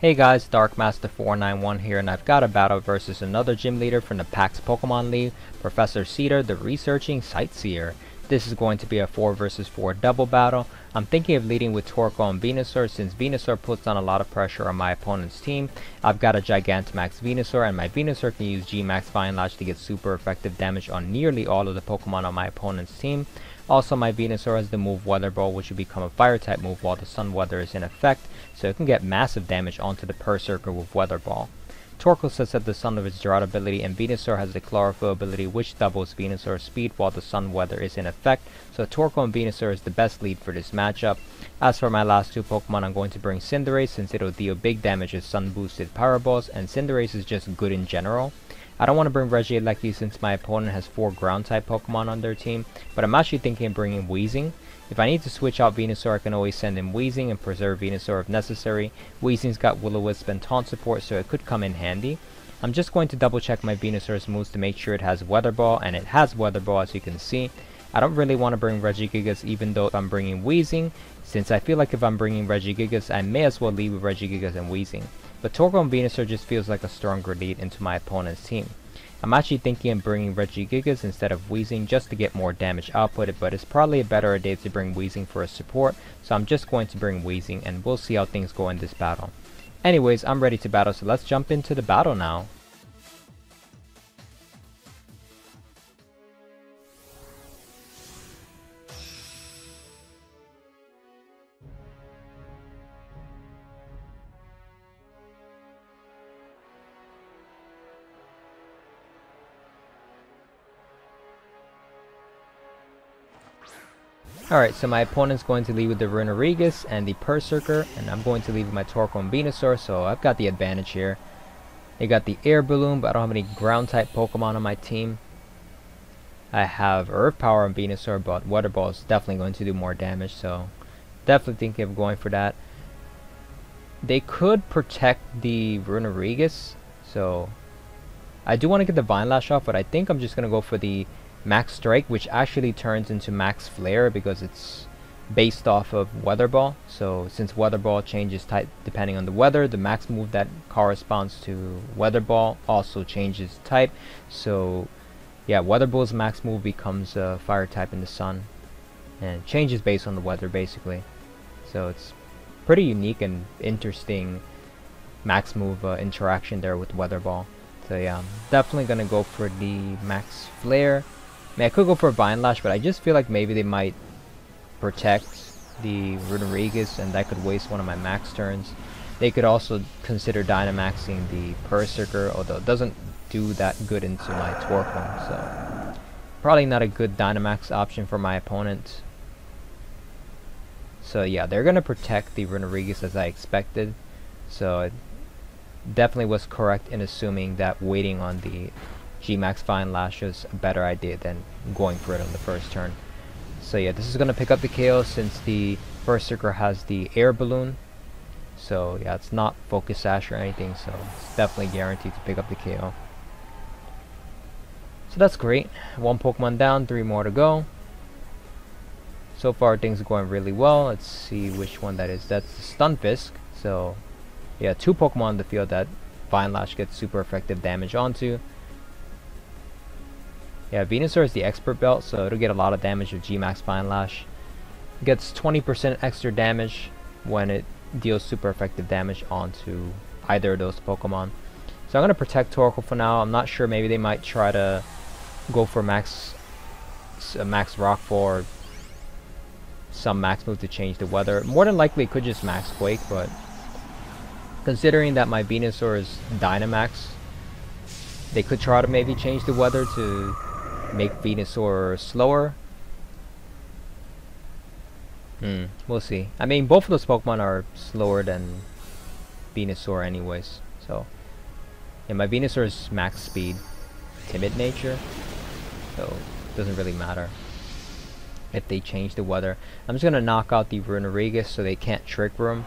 Hey guys, darkmaster491 here, and I've got a battle versus another gym leader from the PAX Pokémon League, Professor Cedar, the Researching Sightseer. This is going to be a 4 versus 4 double battle. I'm thinking of leading with Torkoal and Venusaur since Venusaur puts on a lot of pressure on my opponent's team. I've got a Gigantamax Venusaur, and my Venusaur can use G-Max Fine Lash to get super effective damage on nearly all of the Pokemon on my opponent's team. Also, my Venusaur has the move Weather Ball, which will become a fire type move while the Sun Weather is in effect, so it can get massive damage onto the Berserker with Weather Ball. Torkoal sets at the Sun of its Drought ability, and Venusaur has the Chlorophyll ability, which doubles Venusaur's speed while the Sun Weather is in effect, so Torkoal and Venusaur is the best lead for this matchup. As for my last two Pokemon, I'm going to bring Cinderace since it'll deal big damage with Sun boosted Power Balls, and Cinderace is just good in general. I don't want to bring Regieleki since my opponent has 4 ground type Pokemon on their team, but I'm actually thinking of bringing Weezing. If I need to switch out Venusaur, I can always send in Weezing and preserve Venusaur if necessary. Weezing's got Will-O-Wisp and Taunt support, so it could come in handy. I'm just going to double check my Venusaur's moves to make sure it has Weather Ball, and it has Weather Ball as you can see. I don't really want to bring Regigigas even though if I'm bringing Weezing, since I feel like if I'm bringing Regigigas, I may as well lead with Regigigas and Weezing. But Torkoal and Venusaur just feels like a stronger lead into my opponent's team. I'm actually thinking of bringing Regigigas instead of Weezing just to get more damage output, but it's probably a better idea to bring Weezing for a support, so I'm just going to bring Weezing and we'll see how things go in this battle. Anyways, I'm ready to battle, so let's jump into the battle now. Alright, so my opponent's going to lead with the Runerigus and the Berserker, and I'm going to lead with my Torkoal and Venusaur, so I've got the advantage here. They got the Air Balloon, but I don't have any ground type Pokemon on my team. I have Earth Power on Venusaur, but Weather Ball is definitely going to do more damage, so definitely thinking of going for that. They could protect the Runerigus, so I do want to get the Vine Lash off, but I think I'm just going to go for the Max Strike, which actually turns into Max Flare because it's based off of Weather Ball. So since Weather Ball changes type depending on the weather, the max move that corresponds to Weather Ball also changes type. So yeah, Weather Ball's max move becomes a fire type in the sun and changes based on the weather basically. So it's pretty unique and interesting max move interaction there with Weather Ball. So yeah, I'm definitely gonna go for the Max Flare. I mean, I could go for a Vine Lash, but I just feel like maybe they might protect the Runerigus, and that could waste one of my max turns. They could also consider Dynamaxing the Berserker, although it doesn't do that good into my Torkoal, so probably not a good Dynamax option for my opponent. So yeah, they're going to protect the Runerigus as I expected, so it definitely was correct in assuming that waiting on the G-Max Fine Lash is a better idea than going for it on the first turn. So yeah, this is going to pick up the KO since the Berserker has the Air Balloon. So yeah, it's not Focus Sash or anything, so it's definitely guaranteed to pick up the KO. So that's great. 1 Pokemon down, 3 more to go. So far things are going really well. Let's see which one that is. That's the Stunfisk. So yeah, 2 Pokemon on the field that Vine Lash gets super effective damage onto. Yeah, Venusaur is the Expert Belt, so it'll get a lot of damage with G-Max Fine Lash. It gets 20% extra damage when it deals super effective damage onto either of those Pokemon. So I'm going to protect Torkoal for now. I'm not sure, maybe they might try to go for Max Rockfall or some Max move to change the weather. More than likely it could just Max Quake, but considering that my Venusaur is Dynamax, they could try to maybe change the weather to make Venusaur slower. We'll see. I mean, both of those Pokemon are slower than Venusaur anyways. So, yeah, my Venusaur is max speed, timid nature. So, it doesn't really matter if they change the weather. I'm just going to knock out the Runerigus so they can't Trick Room.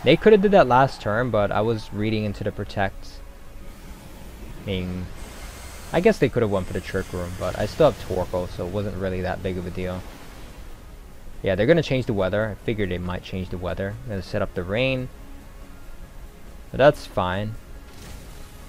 They could have did that last turn, but I was reading into the Protect. I mean, I guess they could have went for the Trick Room, but I still have Torkoal, so it wasn't really that big of a deal. Yeah, they're going to change the weather. I figured they might change the weather. I'm going to set up the rain. But that's fine.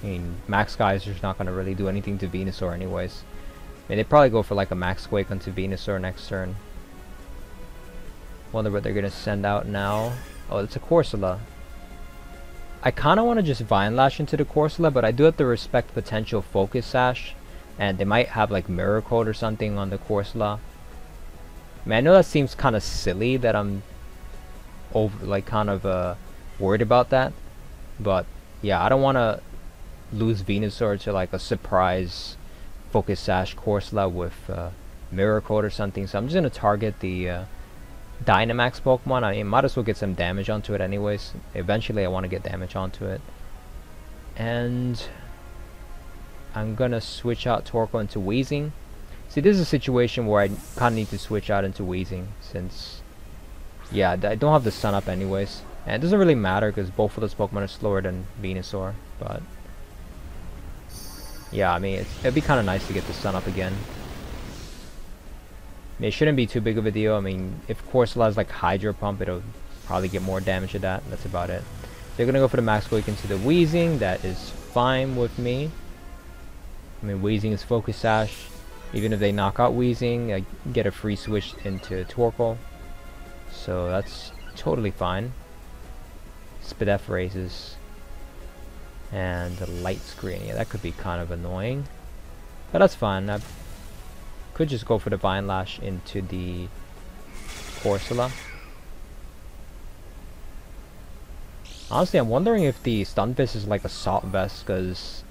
I mean, Max Geyser's not going to really do anything to Venusaur anyways. I mean, they probably go for like a Max Quake onto Venusaur next turn. Wonder what they're going to send out now. Oh, it's a Corsola. I kind of want to just Vine Lash into the Corsola, but I do have to respect potential Focus Sash. And they might have like Mirror Coat or something on the Corsola. I mean, I know that seems kind of silly that I'm kind of worried about that. But yeah, I don't want to lose Venusaur to like a surprise Focus Sash Corsola with Mirror Coat or something. So I'm just going to target the Dynamax Pokemon. I mean, might as well get some damage onto it anyways. Eventually I want to get damage onto it. And I'm going to switch out Torkoal into Weezing. See, this is a situation where I kind of need to switch out into Weezing since, yeah, I don't have the Sun Up anyways. And it doesn't really matter because both of those Pokemon are slower than Venusaur. But yeah, I mean, it'd be kind of nice to get the Sun Up again. I mean, it shouldn't be too big of a deal. I mean, if Corsola has like Hydro Pump, it'll probably get more damage at that. That's about it. They're gonna go for the Max Quake into the Weezing. That is fine with me. I mean, Weezing is Focus Sash. Even if they knock out Weezing, I get a free switch into Torkoal. So that's totally fine. Spadef raises. And the Light Screen. Yeah, that could be kind of annoying. But that's fine. I could just go for the Vine Lash into the Corsola. Honestly, I'm wondering if the Stunfisk is like Assault Vest, because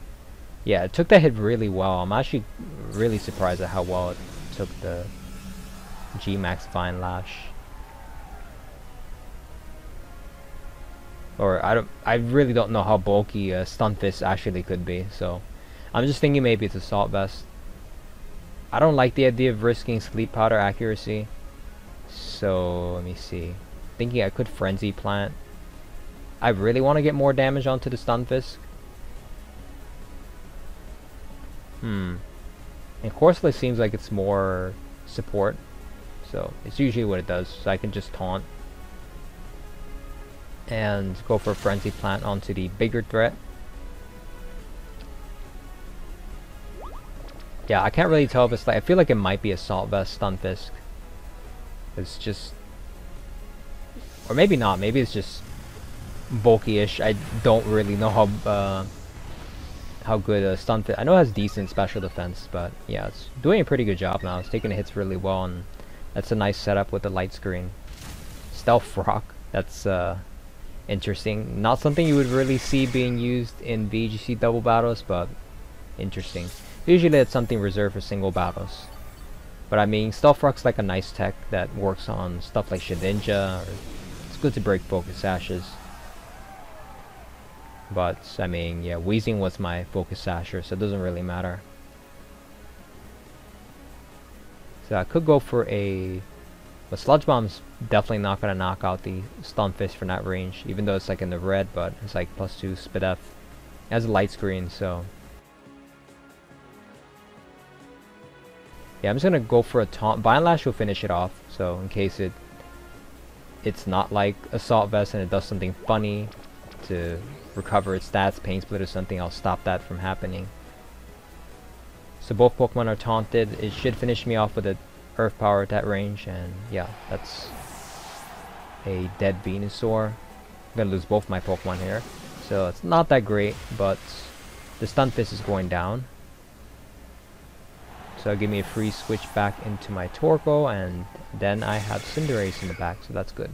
yeah, it took that hit really well. I'm actually really surprised at how well it took the G-Max Vine Lash. Or I really don't know how bulky Stunfisk actually could be, so I'm just thinking maybe it's Assault Vest. I don't like the idea of risking Sleep Powder accuracy, so let me see. Thinking I could Frenzy Plant. I really want to get more damage onto the Stunfisk. And Corsola seems like it's more support, so it's usually what it does. So I can just taunt and go for a Frenzy Plant onto the bigger threat. Yeah, I can't really tell if it's like, I feel like it might be Assault Vest Stunfisk. It's just, or maybe not, maybe it's just bulky-ish. I don't really know how good Stunfisk, I know it has decent special defense, but yeah, it's doing a pretty good job now. It's taking the hits really well, and that's a nice setup with the Light Screen. Stealth Rock, that's interesting. Not something you would really see being used in VGC double battles, but interesting. Usually it's something reserved for single battles. But I mean, Stealth Rock's like a nice tech that works on stuff like Shedinja, or it's good to break Focus Sashes. But, I mean, yeah, Weezing was my Focus Sasher, so it doesn't really matter. So I could go for a... But Sludge Bomb's definitely not going to knock out the Stunfisk from that range, even though it's like in the red, but it's like +2 Spadef. It has a Light Screen, so... Yeah, I'm just going to go for a taunt. Vine Lash will finish it off, so in case it's not like Assault Vest and it does something funny to recover its stats, Pain Split or something, I'll stop that from happening. So both Pokemon are taunted. It should finish me off with a Earth Power at that range, and yeah, that's a dead Venusaur. I'm gonna lose both my Pokemon here, so it's not that great, but the Stunfisk is going down. So give me a free switch back into my Torkoal, and then I have Cinderace in the back, so that's good.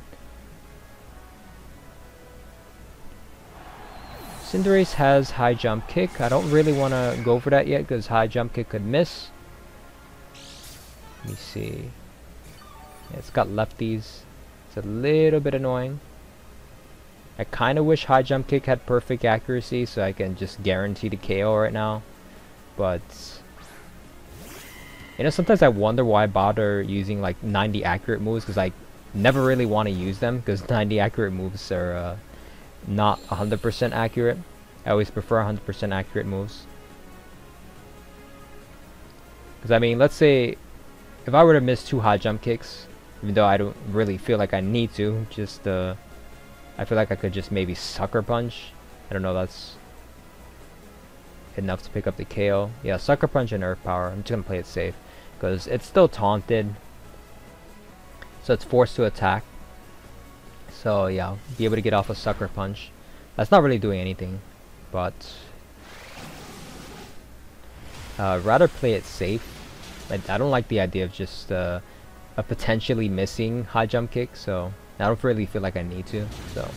Cinderace has High Jump Kick. I don't really want to go for that yet because High Jump Kick could miss. Let me see. Yeah, it's got lefties. It's a little bit annoying. I kind of wish High Jump Kick had perfect accuracy so I can just guarantee the KO right now. But... you know, sometimes I wonder why I bother using like 90 accurate moves, because I never really want to use them because 90 accurate moves are not 100% accurate. I always prefer 100% accurate moves. Because I mean, let's say if I were to miss 2 high jump kicks, even though I don't really feel like I need to, just I feel like I could just maybe Sucker Punch I don't know, that's enough to pick up the KO. Yeah, Sucker Punch and Earth Power. I'm just gonna play it safe because it's still taunted, so it's forced to attack. So yeah, I'll be able to get off a Sucker Punch. That's not really doing anything, but rather play it safe. I don't like the idea of just a potentially missing high jump kick, so I don't really feel like I need to. So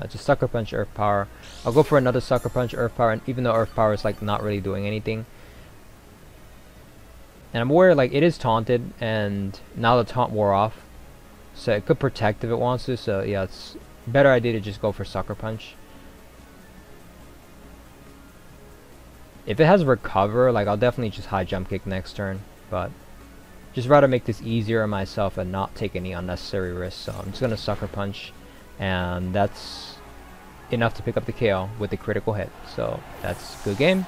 just Sucker Punch, Earth Power. I'll go for another Sucker Punch, Earth Power, and even though Earth Power is like not really doing anything, and I'm aware like it is taunted, and now the taunt wore off, so it could protect if it wants to. So yeah, it's a better idea to just go for Sucker Punch. If it has Recover, like I'll definitely just high jump kick next turn, but just rather make this easier on myself and not take any unnecessary risks. So I'm just gonna Sucker Punch, and that's enough to pick up the KO with a critical hit. So that's good game.